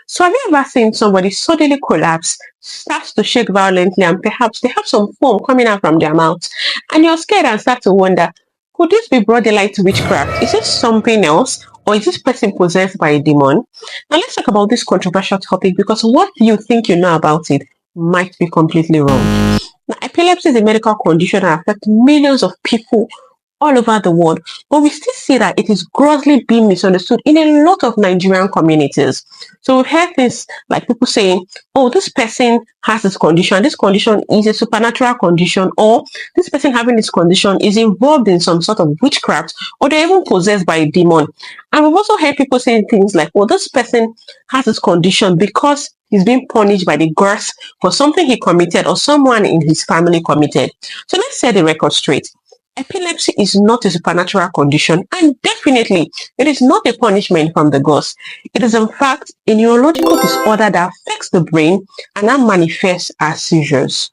So have you ever seen somebody suddenly collapse, starts to shake violently, and perhaps they have some foam coming out from their mouth, and you're scared and start to wonder, could this be broad daylight witchcraft? Is this something else? Or is this person possessed by a demon? Now let's talk about this controversial topic, because what you think you know about it might be completely wrong. Now, epilepsy is a medical condition that affects millions of people all over the world, but we still see that it is grossly being misunderstood in a lot of Nigerian communities. So we've heard things like people saying, oh, this person has this condition is a supernatural condition, or this person having this condition is involved in some sort of witchcraft, or they're even possessed by a demon. And we've also heard people saying things like, well, this person has this condition because he's being punished by the gods for something he committed or someone in his family committed. So let's set the record straight. Epilepsy is not a supernatural condition, and definitely it is not a punishment from the gods. It is in fact a neurological disorder that affects the brain and that manifests as seizures.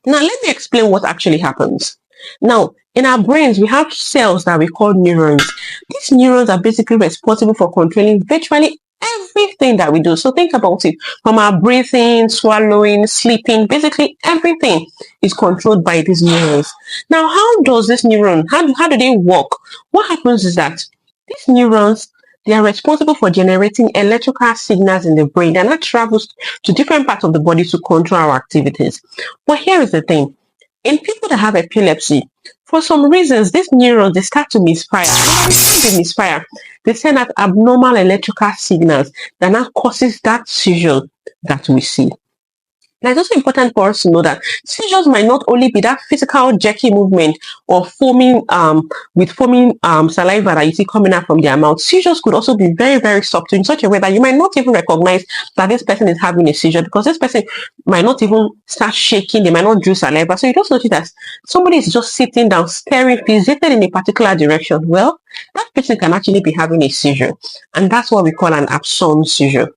Now let me explain what actually happens. Now, in our brains, we have cells that we call neurons. These neurons are basically responsible for controlling virtually everything that we do. So think about it, from our breathing, swallowing, sleeping, basically everything is controlled by these neurons. Now, how does this neuron, how do they work? What happens is that these neurons, they are responsible for generating electrical signals in the brain, and that travels to different parts of the body to control our activities. But here is the thing. In people that have epilepsy, for some reasons, these neurons, they start to misfire. And when they misfire, they send out abnormal electrical signals that now causes that seizure that we see. Now, it's also important for us to know that seizures might not only be that physical jerky movement or foaming saliva that you see coming out from their mouth. Seizures could also be very, very subtle in such a way that you might not even recognize that this person is having a seizure, because this person might not even start shaking, they might not draw saliva. So you just notice that somebody is just sitting down, staring, fixated in a particular direction. Well, that person can actually be having a seizure, and that's what we call an absence seizure.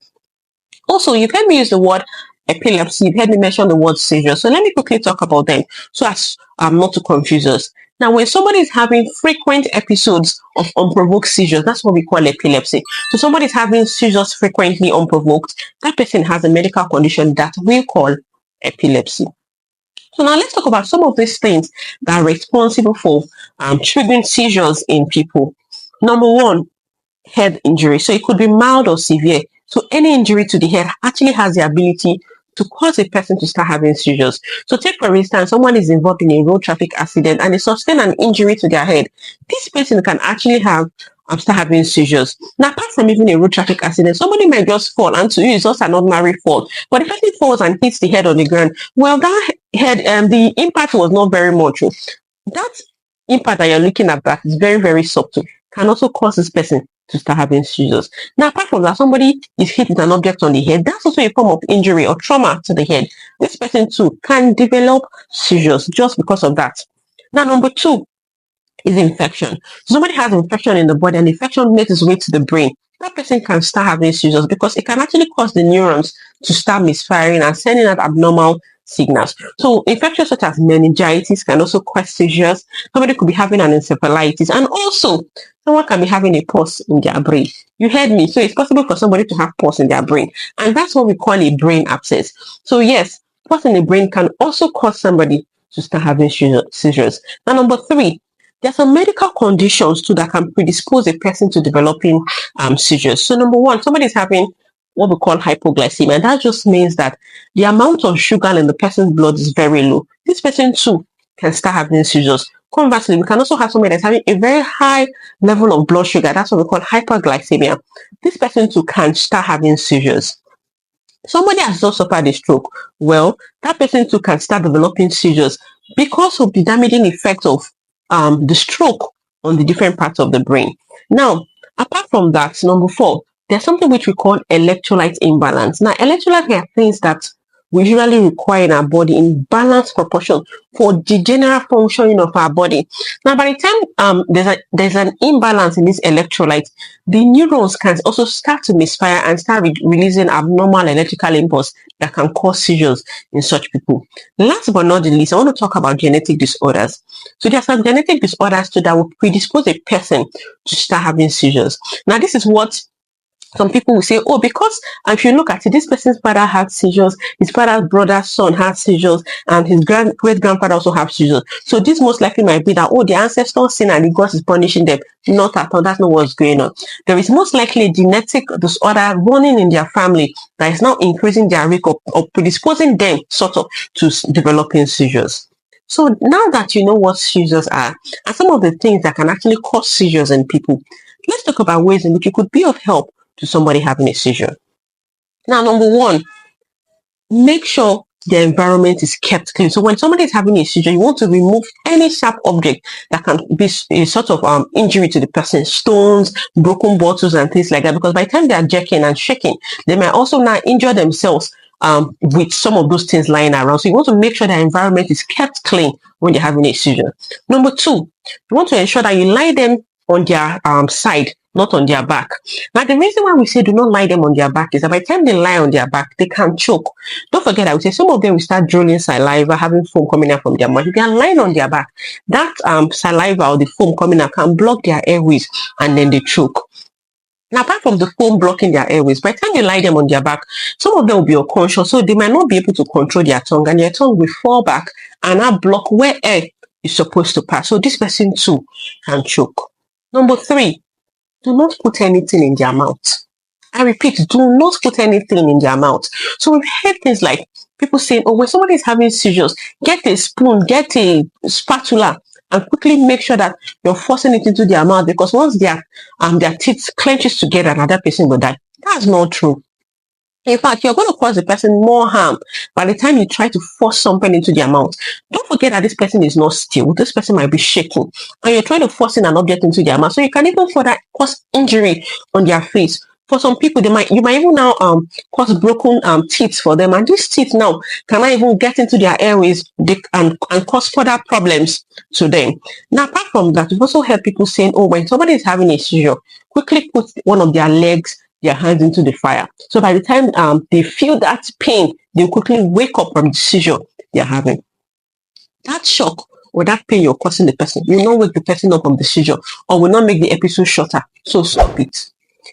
Also, you've heard me use the word epilepsy, you've heard me mention the word seizure. So let me quickly talk about them so as not to confuse us. Now, when somebody is having frequent episodes of unprovoked seizures, that's what we call epilepsy. So somebody is having seizures frequently unprovoked, that person has a medical condition that we call epilepsy. So now let's talk about some of these things that are responsible for triggering seizures in people. Number one, head injury. So it could be mild or severe. So any injury to the head actually has the ability to cause a person to start having seizures. So take for instance, someone is involved in a road traffic accident and they sustain an injury to their head. This person can actually start having seizures. Now, apart from even a road traffic accident, somebody might just fall, and to you it's just an ordinary fall. But the person falls and hits the head on the ground. Well, that head, the impact was not very much. That impact that you're looking at that is very, very subtle. Can also cause this person to start having seizures. Now, apart from that, somebody is hit with an object on the head. That's also a form of injury or trauma to the head. This person too can develop seizures just because of that. Now, number two is infection. Somebody has infection in the body and the infection makes its way to the brain. That person can start having seizures because it can actually cause the neurons to start misfiring and sending out abnormal signals. So infections such as meningitis can also cause seizures. Somebody could be having an encephalitis, and also someone can be having a pulse in their brain. You heard me. So it's possible for somebody to have pulse in their brain, and that's what we call a brain abscess. So yes, pulse in the brain can also cause somebody to start having seizures. Now, number three, there are some medical conditions too that can predispose a person to developing seizures. So number one, somebody is having what we call hypoglycemia. That just means that the amount of sugar in the person's blood is very low. This person too can start having seizures. Conversely, we can also have somebody that's having a very high level of blood sugar. That's what we call hyperglycemia. This person too can start having seizures. Somebody has just suffered a stroke. Well, that person too can start developing seizures because of the damaging effect of the stroke on the different parts of the brain. Now, apart from that, number four, there's something which we call electrolyte imbalance. Now, electrolytes are things that we usually require in our body in balanced proportion for the general functioning of our body. Now, by the time there's an imbalance in this electrolyte, the neurons can also start to misfire and start releasing abnormal electrical impulse that can cause seizures in such people. Last but not the least, I want to talk about genetic disorders. So there are some genetic disorders too that will predispose a person to start having seizures. Now, this is what Some people will say, oh, because if you look at it, this person's father had seizures, his father's brother's son had seizures, and his great-grandfather also have seizures. So this most likely might be that, oh, the ancestors sin and God is punishing them. Not at all. That's not what's going on. There is most likely a genetic disorder running in their family that is now increasing their risk or predisposing them sort of to developing seizures. So now that you know what seizures are and some of the things that can actually cause seizures in people, let's talk about ways in which you could be of help to somebody having a seizure. Now, number one, make sure the environment is kept clean. So when somebody is having a seizure, you want to remove any sharp object that can be a sort of injury to the person, stones, broken bottles and things like that, because by the time they are jerking and shaking, they might also now injure themselves with some of those things lying around. So you want to make sure the environment is kept clean when you're having a seizure. Number two, you want to ensure that you lie them on their side, not on their back. Now, the reason why we say do not lie them on their back is that by the time they lie on their back, they can choke. Don't forget, I would say some of them will start drooling saliva, having foam coming out from their mouth. If they are lying on their back, that saliva or the foam coming out can block their airways and then they choke. Now, apart from the foam blocking their airways, by the time you lie them on their back, some of them will be unconscious, so they might not be able to control their tongue, and their tongue will fall back and now block where air is supposed to pass. So this person too can choke. Number three, do not put anything in their mouth. I repeat, do not put anything in their mouth. So we've heard things like people saying, oh, when somebody is having seizures, get a spoon, get a spatula, and quickly make sure that you're forcing it into their mouth, because once their teeth clenches together, another person will die. That's not true. In fact, you're going to cause the person more harm by the time you try to force something into their mouth. Don't forget that this person is not still. This person might be shaking, and you're trying to force in an object into their mouth. So you can even further cause injury on their face. For some people, you might even now cause broken teeth for them, and these teeth now cannot even get into their airways and cause further problems to them. Now, apart from that, we've also heard people saying, oh, when somebody is having a seizure, quickly put one of their legs, their hands into the fire. So by the time they feel that pain, they quickly wake up from the seizure they're having. That shock or that pain you're causing the person will not wake the person up from the seizure or will not make the episode shorter. So stop it.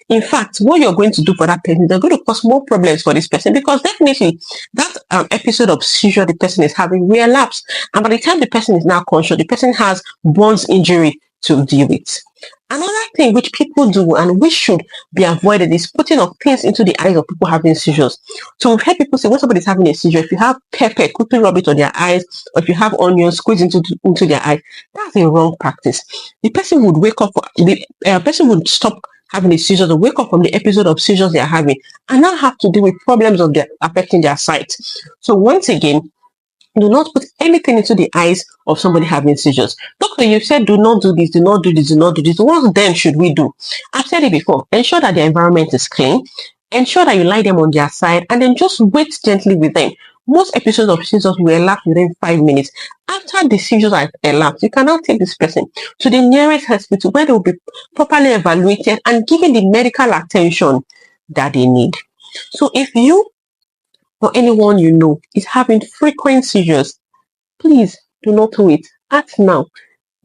In fact, what you're going to do for that person, they're going to cause more problems for this person, because definitely that episode of seizure the person is having will elapse. And by the time the person is now conscious, the person has Bond's injury to deal with. Another thing which people do and which should be avoided is putting of things into the eyes of people having seizures. So we've heard people say when somebody is having a seizure, if you have pepper, quickly rub it on their eyes, or if you have onions, squeeze into their eyes. That's a wrong practice. The person would wake up, the person would stop having a seizure to wake up from the episode of seizures they are having and now have to deal with problems of affecting their sight. So once again, do not put anything into the eyes of somebody having seizures. Doctor, you said do not do this, do not do this, do not do this. What then should we do? I've said it before. Ensure that the environment is clean. Ensure that you lie them on their side, and then just wait gently with them. Most episodes of seizures will elapse within 5 minutes. After the seizures are elapsed, you can now take this person to the nearest hospital where they will be properly evaluated and given the medical attention that they need. So if you or anyone you know is having frequent seizures, please do not wait. Act now.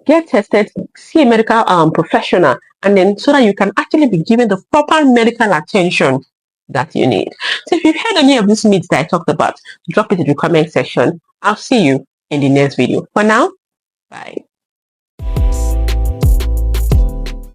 Get tested, see a medical professional, and then so that you can actually be given the proper medical attention that you need. So if you've heard any of these myths that I talked about, drop it in the comment section. I'll see you in the next video. For now, bye.